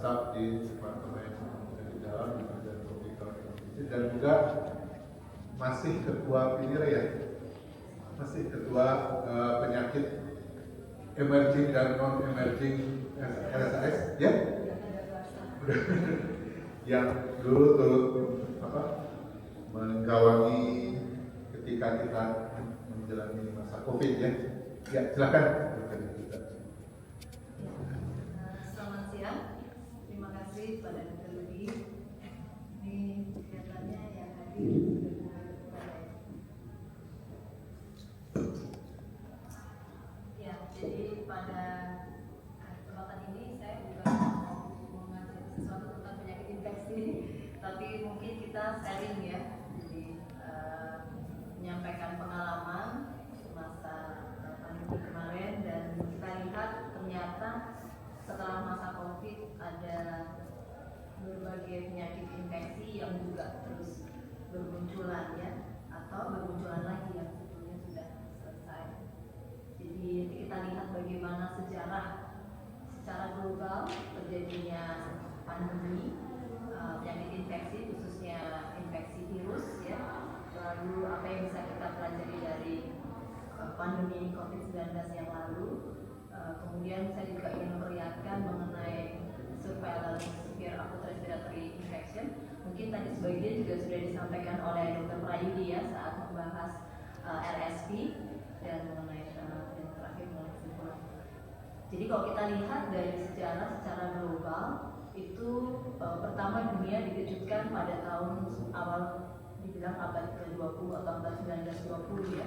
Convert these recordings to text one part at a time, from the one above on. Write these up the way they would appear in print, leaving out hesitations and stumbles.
staf di Departemen Penyakit Dalam dan Tropical Disease, dan juga masih ketua PINIRE ya, masih ketua penyakit emerging dan non emerging RSAS ya, yang dulu turut menggawangi ketika kita menjalani masa COVID ya. Ya, silakan. Selamat siang, terima kasih pada Dr. Ludi. Ini kelihatannya yang hadir ya, jadi pada kesempatan ini saya bukan mau mengajari sesuatu tentang penyakit infeksi, tapi mungkin kita sharing ya, jadi menyampaikan pengalaman masa pandemi kemarin, dan kita lihat ternyata setelah masa COVID ada berbagai penyakit infeksi yang juga terus bermunculan ya, atau bermunculan lagi yang sebelumnya sudah selesai. Jadi kita lihat bagaimana sejarah secara global terjadinya pandemi penyakit infeksi, khususnya infeksi virus ya. Lalu apa yang bisa kita pelajari dari pandemi COVID-19 yang lalu. Kemudian saya juga ingin memperlihatkan mengenai surveillance severe acute respiratory infection. Mungkin tadi sebagian juga sudah disampaikan oleh Dr. Prayudi ya saat membahas RSV dan mengenai yang terakhir mengenai kesimpulan. Jadi kalau kita lihat dari sejarah secara global itu pertama dunia dikejutkan pada tahun awal dibilang abad ke-20 atau abad 1920 ya,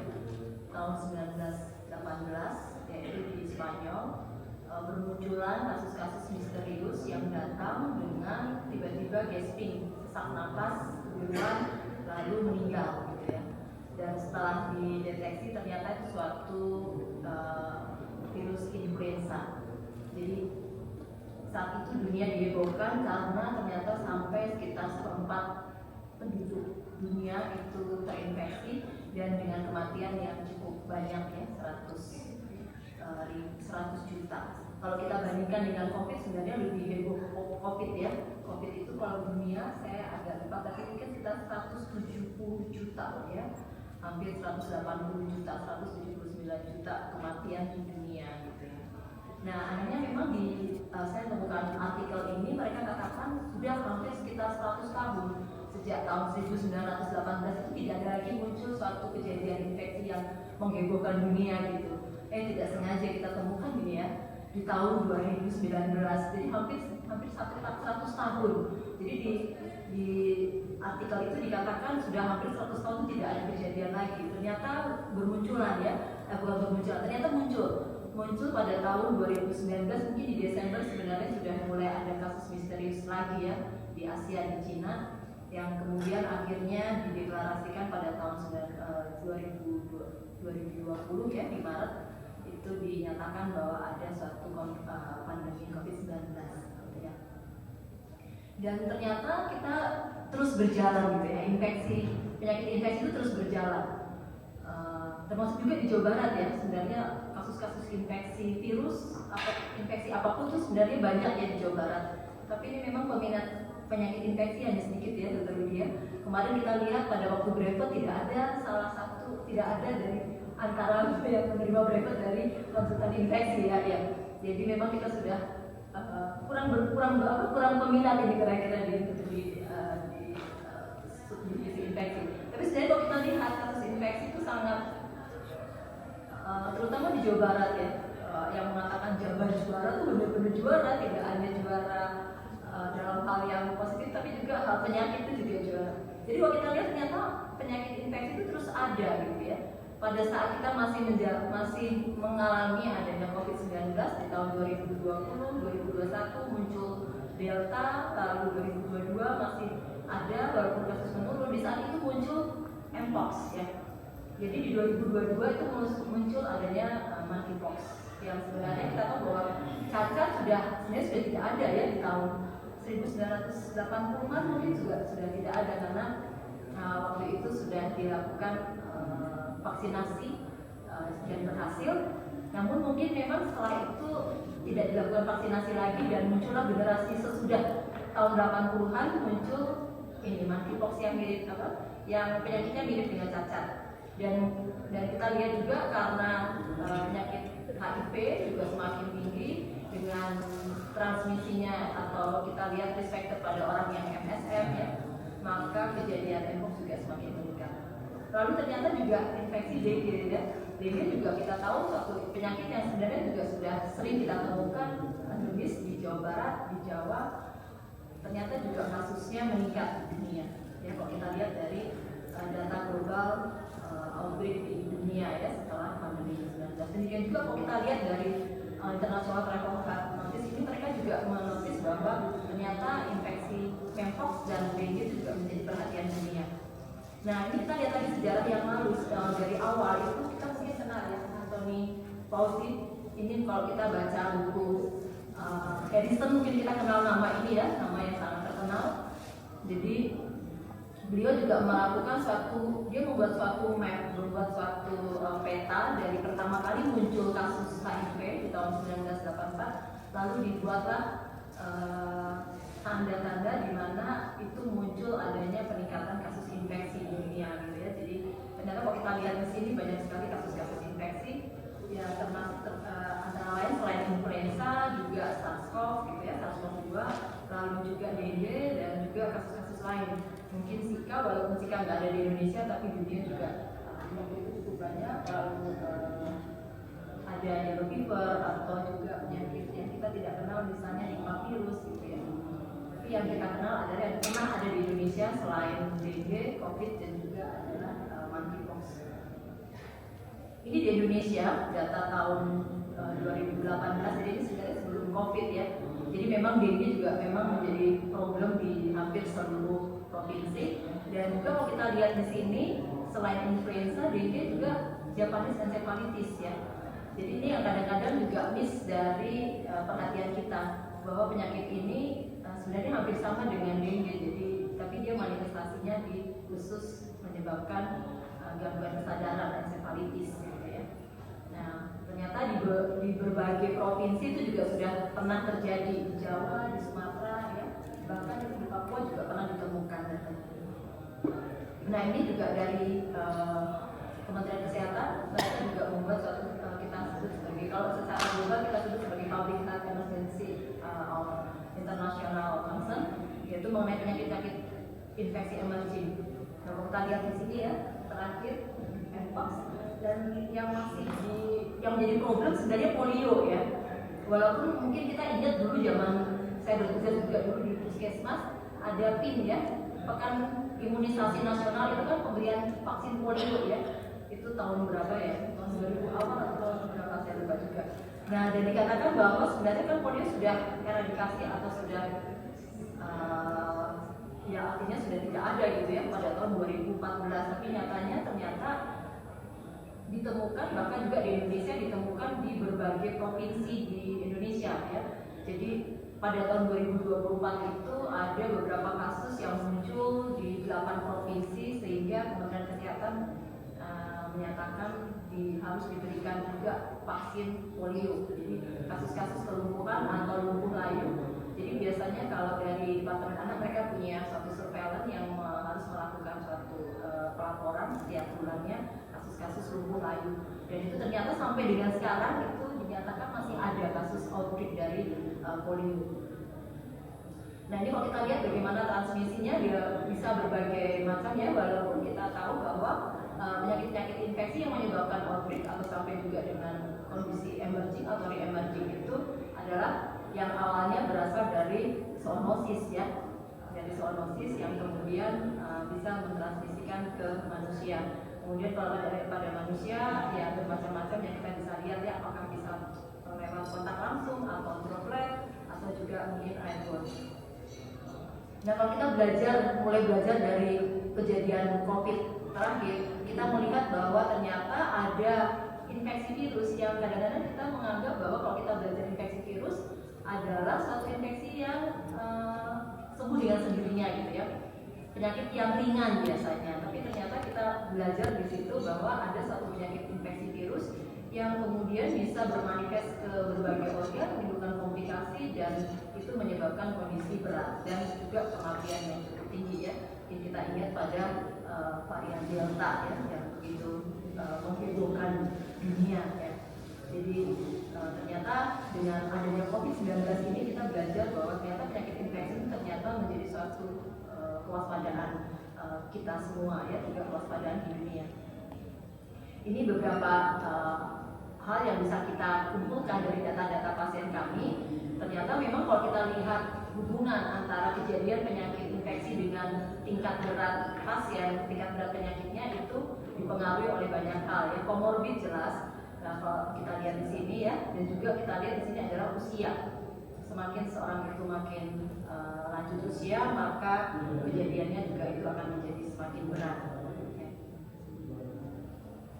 tahun 1918 yaitu di Spanyol bermunculan kasus-kasus misterius yang datang dengan tiba-tiba gasping, sesak napas, duluan lalu meninggal gitu ya. Dan setelah dideteksi ternyata itu suatu virus influenza. Jadi saat itu dunia dihebohkan karena ternyata sampai sekitar 1/4 penduduk dunia itu terinfeksi dan dengan kematian yang cukup banyak ya, 100 juta. Kalau kita bandingkan dengan COVID sebenarnya lebih heboh COVID ya. COVID itu kalau dunia saya agak lupa, tapi mungkin sekitar 170 juta ya, hampir 180 juta, 179 juta kematian di dunia gitu ya. Nah, akhirnya memang saya temukan artikel ini, mereka katakan sudah hampir sekitar 100 tahun sejak tahun 1918 itu tidak ada lagi muncul suatu kejadian infeksi yang menghebohkan dunia gitu. Tidak sengaja kita temukan ini ya di tahun 2019, jadi hampir 100 tahun. Jadi di artikel itu dikatakan sudah hampir 100 tahun tidak ada kejadian lagi. Ternyata bermunculan ya, bukan bermunculan, ternyata muncul pada tahun 2019, mungkin di Desember sebenarnya sudah mulai ada kasus misterius lagi ya di Asia, di Cina, yang kemudian akhirnya dideklarasikan pada tahun 2020 ya, di Maret itu dinyatakan bahwa ada suatu pandemi COVID-19 gitu ya. Dan ternyata kita terus berjalan gitu ya, penyakit infeksi itu terus berjalan. Termasuk juga di Jawa Barat ya, sebenarnya kasus-kasus infeksi virus atau infeksi apapun itu sebenarnya banyak ya di Jawa Barat. Tapi ini memang peminat penyakit infeksi hanya sedikit ya, Dr. Lydia. Kemarin kita lihat pada waktu brevet tidak ada dari antara yang menerima brevet dari konsultan infeksi ya. Jadi memang kita sudah kurang peminat ini kira-kira di divisi infeksi. Tapi sebenarnya kalau kita lihat kasus infeksi itu sangat terutama di Jawa Barat ya, yang mengatakan Jabar juara itu benar-benar juara, tidak hanya juara dalam hal yang positif tapi juga hal penyakit itu juga juara. Jadi kalau kita lihat ternyata penyakit infeksi itu terus ada gitu ya. Pada saat kita masih mengalami adanya COVID-19 di tahun 2020, 2021 muncul Delta, lalu 2022 masih ada walaupun kasus menurun. Di saat itu muncul Mpox ya. Jadi di 2022 itu muncul adanya monkeypox yang sebenarnya kita tahu bahwa cacar sebenarnya sudah tidak ada ya di tahun 1980-an mungkin juga sudah tidak ada karena waktu itu sudah dilakukan vaksinasi dan berhasil. Namun mungkin memang setelah itu tidak dilakukan vaksinasi lagi dan muncullah generasi sesudah tahun 80-an muncul ini monkeypox yang mirip yang penyakitnya mirip dengan cacar. Dan kita lihat juga karena penyakit HIV juga semakin tinggi dengan transmisinya, atau kita lihat risk factor pada orang yang MSM ya, maka kejadian mpox juga semakin meningkat. Lalu ternyata juga infeksi dengue ya. Dengue juga kita tahu suatu penyakit yang sebenarnya juga sudah sering kita temukan endemis di Jawa Barat, di Jawa. Ternyata juga kasusnya meningkat di dunia. Ya, kalau kita lihat dari data global outbreak di dunia ya setelah pandemi 19. Demikian juga kalau kita lihat dari International Travel Health Notice ini, mereka juga menotis bahwa ternyata infeksi mpox dan dengue juga menjadi perhatian dunia. Nah, ini kita lihat tadi sejarah yang lalu dari awal itu kita mungkin kenal ya Anthony Fauci. Ini kalau kita baca buku Edison mungkin kita kenal nama ini ya, nama yang sangat terkenal. Jadi beliau juga melakukan dia membuat suatu map, membuat suatu peta dari pertama kali muncul kasus HIV di tahun 1984, lalu dibuatlah tanda-tanda di mana itu muncul adanya peningkatan kasus infeksi di dunia gitu ya. Jadi ternyata kalau kita lihat di sini banyak sekali kasus-kasus infeksi ya, termasuk antara lain selain influenza juga SARS-CoV gitu ya, SARS-CoV-2, lalu juga dengue dan juga kasus-kasus lain. Mungkin Zika, walaupun Zika nggak ada di Indonesia tapi dunia juga waktu itu cukup banyak. Lalu ada yellow fever atau juga penyakit yang kita tidak kenal misalnya Nipah virus gitu ya. Tapi yang kita kenal adalah yang memang ada di Indonesia selain dengue, COVID dan juga adalah monkeypox. Ini di Indonesia data tahun 2018, jadi ini sebenarnya sebelum COVID ya. Jadi memang dengue juga memang menjadi problem di hampir seluruh provinsi. Dan juga kalau kita lihat di sini selain influenza, dengue juga Japanese encephalitis ya. Jadi ini yang kadang-kadang juga miss dari perhatian kita bahwa penyakit ini sebenarnya hampir sama dengan dengue. Jadi tapi dia manifestasinya di khusus menyebabkan gangguan kesadaran encephalitis gitu ya. Nah, ternyata di berbagai provinsi itu juga sudah pernah terjadi, di Jawa, di Sumatera ya, bahkan di Papua juga pernah ditemukan. Nah, ini juga dari Kementerian Kesehatan, mereka juga membuat suatu kita sebut sebagai, kalau secara global kita sebut sebagai public health emergency of international concern, yaitu mengenai penyakit-penyakit infeksi emerging. Nah, kalau kita lihat di sini ya, terakhir mpox, dan yang menjadi problem sebenarnya polio ya. Walaupun mungkin kita ingat dulu zaman saya bekerja juga dulu di puskesmas, ada PIN ya, pekan imunisasi nasional, itu kan pemberian vaksin polio ya. Itu tahun berapa ya? Tahun 2000 awal atau tahun berapa saya lupa juga. Nah, dan dikatakan bahwa sebenarnya kan polio sudah eradikasi atau sudah ya artinya sudah tidak ada gitu ya pada tahun 2014. Tapi nyatanya ternyata ditemukan, bahkan juga di Indonesia ditemukan di berbagai provinsi di Indonesia ya. Jadi pada tahun 2024 itu ada beberapa kasus yang muncul di 8 provinsi sehingga Kementerian Kesehatan menyatakan harus diberikan juga vaksin polio. Jadi kasus-kasus kelumpuhan atau lumpuh layu. Jadi biasanya kalau dari Departemen Anak mereka punya suatu surveillance yang harus melakukan suatu pelaporan setiap bulannya kasus-kasus lumpuh layu. Dan itu ternyata sampai dengan sekarang itu dinyatakan masih ada kasus outbreak dari polio. Nah, ini kalau kita lihat bagaimana transmisinya, dia bisa berbagai macam ya, walaupun kita tahu bahwa penyakit-penyakit infeksi yang menyebabkan outbreak atau sampai juga dengan kondisi emerging atau re-emerging itu adalah yang awalnya berasal dari zoonosis ya, dari zoonosis yang kemudian bisa mentransmisikan ke manusia. Kemudian kalau pada manusia ya bermacam-macam yang kita bisa lihat ya, apakah bisa lewat kontak langsung atau droplet atau juga mungkin airborne. Nah, kalau kita mulai belajar dari kejadian COVID terakhir, kita melihat bahwa ternyata ada infeksi virus yang kadang-kadang kita menganggap bahwa kalau kita belajar infeksi virus adalah suatu infeksi yang sembuh dengan sendirinya gitu ya, penyakit yang ringan biasanya. Tapi ternyata kita belajar di situ bahwa ada suatu penyakit infeksi virus yang kemudian bisa bermanifest ke berbagai organ, menimbulkan komplikasi dan itu menyebabkan kondisi berat dan juga kematian yang cukup tinggi ya. Yang kita ingat pada varian Delta ya, yang begitu menghebohkan dunia ya. Jadi ternyata dengan adanya COVID-19 ini kita belajar bahwa ternyata penyakit infeksi ternyata menjadi suatu kewaspadaan kita semua ya, juga kewaspadaan di dunia. Ini beberapa hal yang bisa kita kumpulkan dari data-data pasien kami. Ternyata memang kalau kita lihat hubungan antara kejadian penyakit infeksi dengan tingkat berat pasien, tingkat berat penyakitnya itu dipengaruhi oleh banyak hal ya. Komorbid jelas. Nah, kalau kita lihat di sini ya, dan juga kita lihat di sini adalah usia. Semakin seorang itu makin lanjut usia, maka kejadiannya juga itu akan menjadi semakin berat.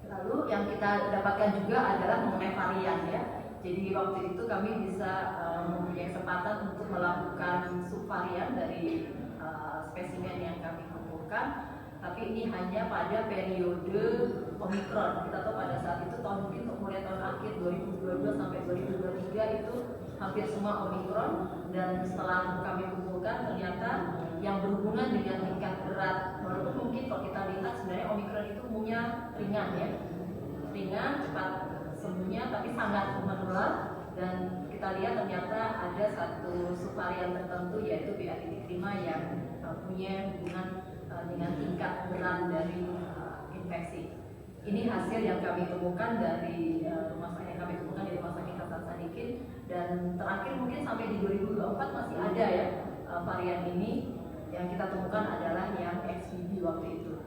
Lalu yang kita dapatkan juga adalah mengenai varian ya. Jadi waktu itu kami bisa mempunyai kesempatan untuk melakukan subvarian dari spesimen yang kami kumpulkan. Tapi ini hanya pada periode Omikron. Kita tahu pada saat itu mungkin mulai tahun akhir 2022 sampai 2023 itu hampir semua Omikron. Dan setelah kami kumpulkan ternyata yang berhubungan dengan tingkat berat, walaupun mungkin kalau kita lihat sebenarnya Omikron itu umumnya ringan ya, ringan, cepat sembuhnya, tapi sangat menular. Dan kita lihat ternyata ada satu subvarian tertentu yaitu BA.5 yang punya hubungan dengan tingkat berat dari infeksi. Ini hasil yang kami temukan dari rumah sakit yang kami temukan di Rumah Sakit Hasan Sadikin, dan terakhir mungkin sampai di 2024 masih ada ya varian ini. Yang kita temukan adalah yang XBB waktu itu.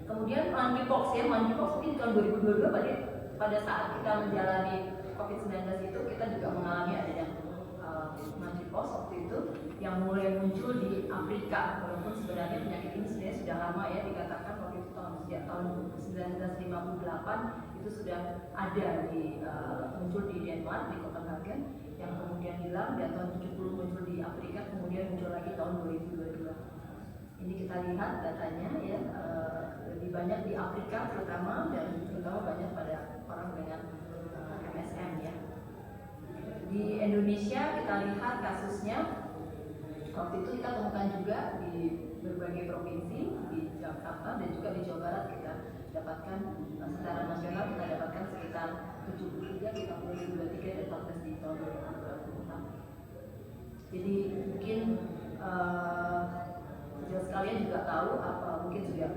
Kemudian monkeypox ya, monkeypox mungkin tahun 2022 pada saat kita menjalani COVID-19 itu kita juga mengalami adanya monkeypox waktu itu yang mulai muncul di Afrika. Walaupun sebenarnya penyakit ini sebenarnya sudah lama ya, dikatakan waktu itu sejak tahun 1958 itu sudah ada muncul di Denmark, di Copenhagen, yang kemudian hilang, dan tahun 70 muncul di Afrika, kemudian muncul lagi tahun 2022. Ini kita lihat datanya ya, lebih banyak di Afrika terutama, dan terutama banyak pada orang dengan MSM ya. Di Indonesia kita lihat kasusnya waktu itu kita temukan juga di berbagai provinsi, di Jakarta dan juga di Jawa Barat kita dapatkan secara nasional, kita dapatkan sekitar 73 di tahun 2023 dan 14 di tahun 2024. Jadi mungkin sejauh sekalian juga tahu mungkin sudah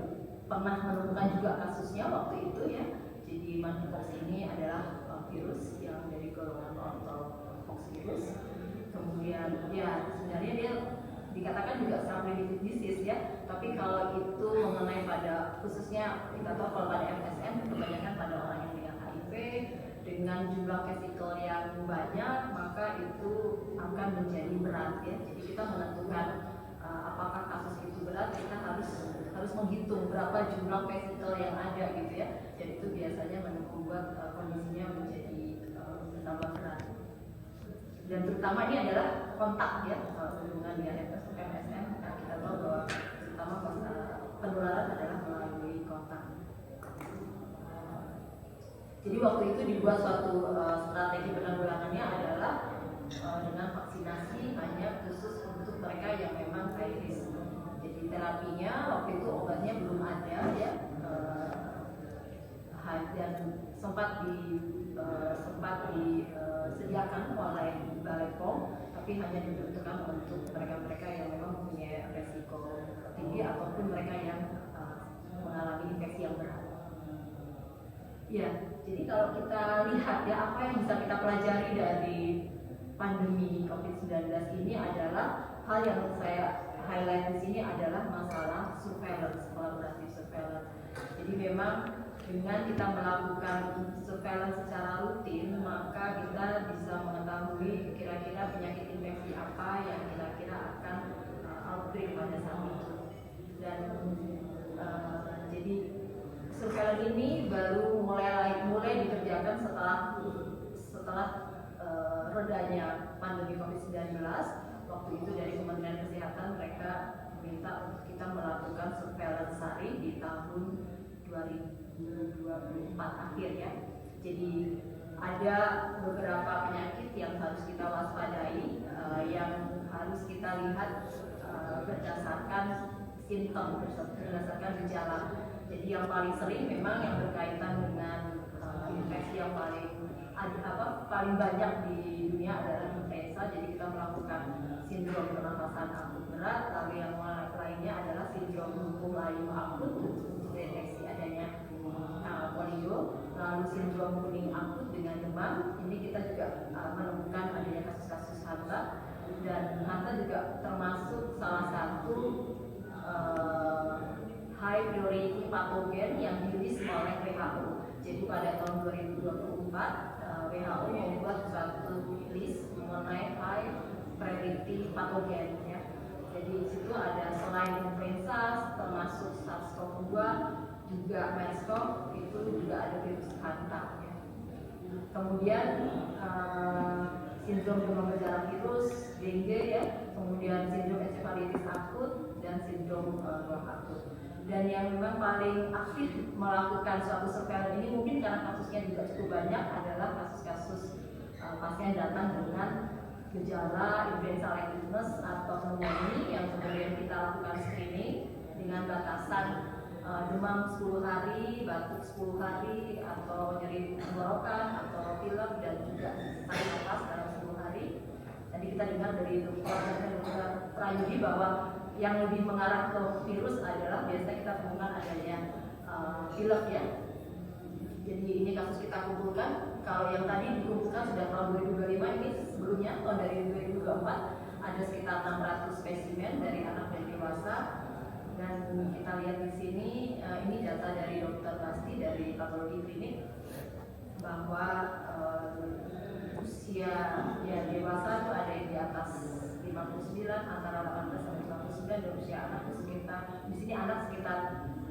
pernah menemukan juga kasusnya waktu itu ya. Jadi monkeypox ini adalah virus yang dari golongan orthopox virus. Kemudian ya sebenarnya dia dikatakan juga transmitted disease ya, tapi kalau itu mengenai pada khususnya kita tahu kalau pada MSM kebanyakan pada orang yang dengan HIV dengan jumlah vesikel yang banyak, maka itu akan menjadi berat ya. Jadi kita menentukan apakah kasus itu berat, kita harus menghitung berapa jumlah vesikel yang ada gitu ya. Jadi itu biasanya membuat kondisinya menjadi bertambah berat. Dan terutama ini adalah kontak ya, hubungan dengan MSM. Nah, kita tahu bahwa terutama penularan adalah melalui kontak. Jadi waktu itu dibuat suatu strategi penanggulangannya adalah dengan vaksinasi hanya khusus untuk mereka yang memang high risk. Jadi terapinya waktu itu obatnya belum ada ya, dan sempat disediakan oleh Balai POM, tapi hanya diperuntukkan untuk mereka-mereka yang memang mempunyai resiko tinggi ataupun mereka yang mengalami infeksi yang berat. Ya, jadi kalau kita lihat ya apa yang bisa kita pelajari dari pandemi COVID-19 ini adalah hal yang saya highlight di sini adalah masalah surveillance, kolaboratif surveillance. Jadi memang dengan kita melakukan surveillance secara rutin, maka kita bisa mengetahui kira-kira penyakit infeksi apa yang kira-kira akan outbreak pada saat itu. Dan jadi surveillance ini baru mulai dikerjakan setelah redanya pandemi COVID-19. Waktu itu dari Kementerian Kesehatan mereka minta untuk kita melakukan surveillance SARI di tahun 2024 akhir ya. Jadi ada beberapa penyakit yang harus kita waspadai, yang harus kita lihat berdasarkan simptom, berdasarkan gejala. Jadi yang paling sering memang yang berkaitan dengan infeksi yang paling banyak di dunia adalah influenza. Jadi kita melakukan sindrom pernafasan akut berat, lalu yang lainnya adalah sindrom lempung layu akut untuk deteksi adanya polio, lalu sindrom kuning akut dengan demam. Ini kita juga menemukan adanya kasus-kasus Hanta, dan Hanta juga termasuk salah satu high priority patogen yang dirilis oleh WHO. Jadi pada tahun 2024 WHO membuat suatu list mengenai high priority patogen ya. Jadi di situ ada selain influenza termasuk SARS-CoV-2 juga MERS-CoV, itu juga ada virus Hanta ya. Kemudian sindrom demam berdarah virus, dengue ya, kemudian sindrom encefalitis akut dan sindrom akut. Dan yang memang paling aktif melakukan suatu surveillance ini mungkin karena kasusnya juga cukup banyak adalah kasus-kasus pasien datang dengan gejala influenza like illness atau pneumonia yang kemudian kita lakukan screening dengan batasan demam 10 hari, batuk 10 hari, atau nyeri tenggorokan atau pilek dan juga tarik nafas dalam 10 hari. Tadi kita dengar dari Dr. Prayudi bahwa yang lebih mengarah ke virus adalah biasanya kita temukan adanya pilek ya. Jadi ini kasus kita kumpulkan. Kalau yang tadi dikumpulkan sudah tahun 2025, ini sebelumnya tahun dari 2024 ada sekitar 600 spesimen dari anak dan dewasa. Dan kita lihat di sini ini data dari Dr. Basti dari patologi klinik bahwa usia ya dewasa itu ada yang di atas 59, antara 18 sampai 59, dan usia anak itu sekitar, di sini anak sekitar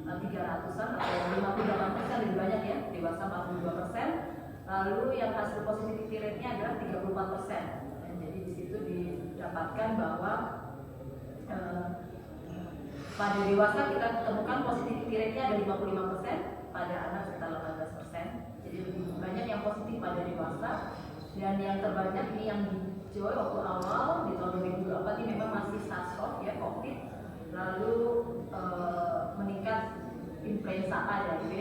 300-an atau 58%, lebih banyak ya, dewasa 42%. Lalu yang hasil positivity rate-nya adalah 34%. Dan jadi di situ didapatkan bahwa pada dewasa kita temukan positivity rate-nya ada 55%, pada anak sekitar 18%. Jadi lebih banyak yang positif pada dewasa. Dan yang terbanyak ini yang hijau waktu awal di tahun 2024 ini memang masih SARS-CoV ya, COVID. Lalu meningkat influenza A dan B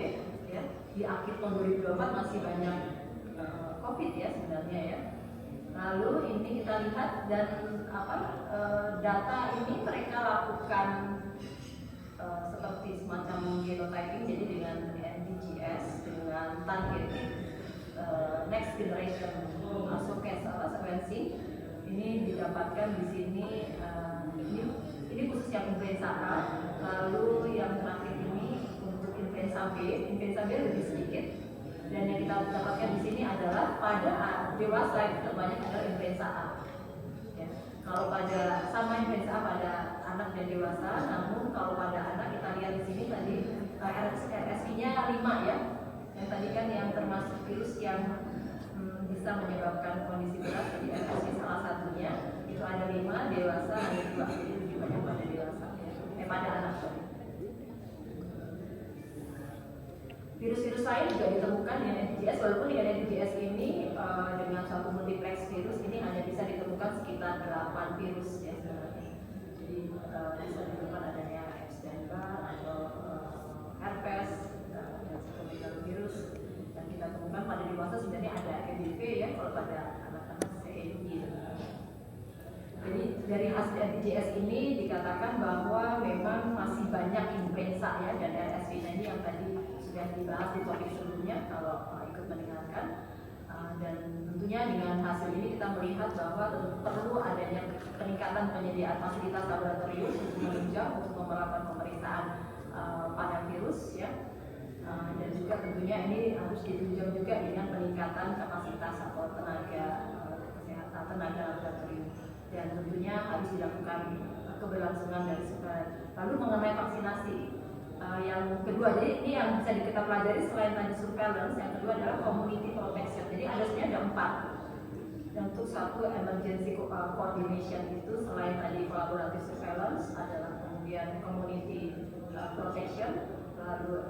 ya. Di akhir tahun 2024 masih banyak COVID ya sebenarnya ya. Lalu ini kita lihat dan data ini mereka lakukan seperti semacam genotyping, jadi dengan NGS dengan targeted next generation sequencing. Ini didapatkan di sini ini khusus yang influenza A. Lalu yang terakhir ini untuk influenza B lebih sedikit. Dan yang kita dapatkan di sini adalah pada dewasa itu terbanyak adalah influenza A. Ya. Kalau pada sama influenza A pada anak dan dewasa, namun kalau pada anak kita lihat di sini tadi RSV-nya 5 ya. Yang tadi kan yang termasuk virus yang bisa menyebabkan kondisi berat, jadi RSV salah satunya itu ada 5, dewasa ada 2, jadi lebih banyak pada dewasa ya. Pada anak tadi. Virus-virus lain juga ditemukan dengan NTGS, walaupun dengan NTGS ini dengan satu multiplex virus ini hanya bisa ditemukan sekitar 8 virus ya sebenarnya. Jadi bisa ditemukan adanya Epstein-Barr atau herpes dan seterusnya virus. Dan kita temukan pada dewasa sebenarnya ada EBV ya, kalau pada anak-anak CMV. Jadi dari hasil NTGS ini dikatakan bahwa memang masih banyak influenza ya, dan RSV ini yang tadi sudah dibahas di topik sebelumnya kalau ikut mendengarkan. Dan tentunya dengan hasil ini kita melihat bahwa perlu adanya peningkatan penyediaan fasilitas laboratorium untuk menunjang untuk melakukan pemeriksaan pada virus ya. Dan juga tentunya ini harus ditunjang juga dengan peningkatan kapasitas atau tenaga kesehatan, tenaga laboratorium. Dan tentunya harus dilakukan keberlangsungan dari surveillance. Lalu mengenai vaksinasi yang kedua, jadi ini yang bisa kita pelajari selain tadi surveillance, yang kedua adalah community protection. Jadi ada sebenarnya ada 4. Dan untuk satu emergency coordination itu selain tadi collaborative surveillance adalah kemudian community protection, lalu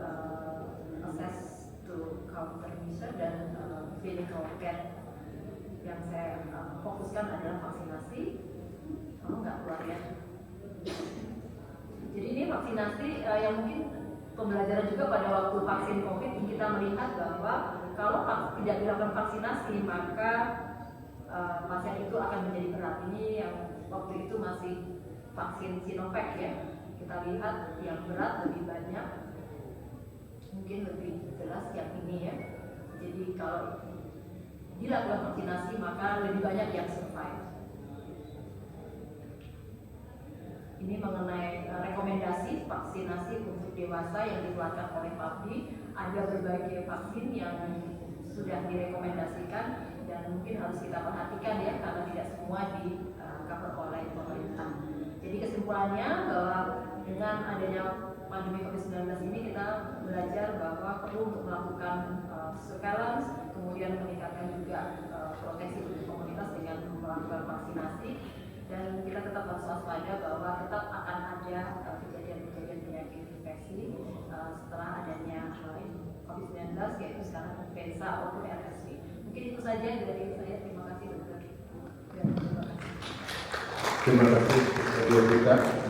access to to countermeasure dan clinical care. Yang saya fokuskan adalah vaksinasi. Kalau nggak keluar ya. Jadi ini vaksinasi yang mungkin pembelajaran juga pada waktu vaksin COVID, kita melihat bahwa kalau tidak dilakukan vaksinasi maka pasien itu akan menjadi berat. Ini yang waktu itu masih vaksin Sinovac ya. Kita lihat yang berat lebih banyak, mungkin lebih jelas yang ini ya. Jadi kalau dilakukan vaksinasi maka lebih banyak yang survive. Ini mengenai rekomendasi vaksinasi untuk dewasa yang dikeluarkan oleh PABDI. Ada berbagai vaksin yang sudah direkomendasikan dan mungkin harus kita perhatikan ya, karena tidak semua di cover oleh pemerintah. Jadi kesimpulannya bahwa dengan adanya pandemi COVID-19 ini kita belajar bahwa perlu untuk melakukan surveillance, kemudian meningkatkan juga proteksi untuk komunitas dengan melakukan vaksinasi, dan kita tetap harus waspada bahwa tetap akan ada kejadian-kejadian penyakit infeksi setelah adanya COVID-19, yaitu sekarang influenza ataupun RSV. Mungkin itu saja dari saya. Terima kasih dokter. Terima kasih, Dokter.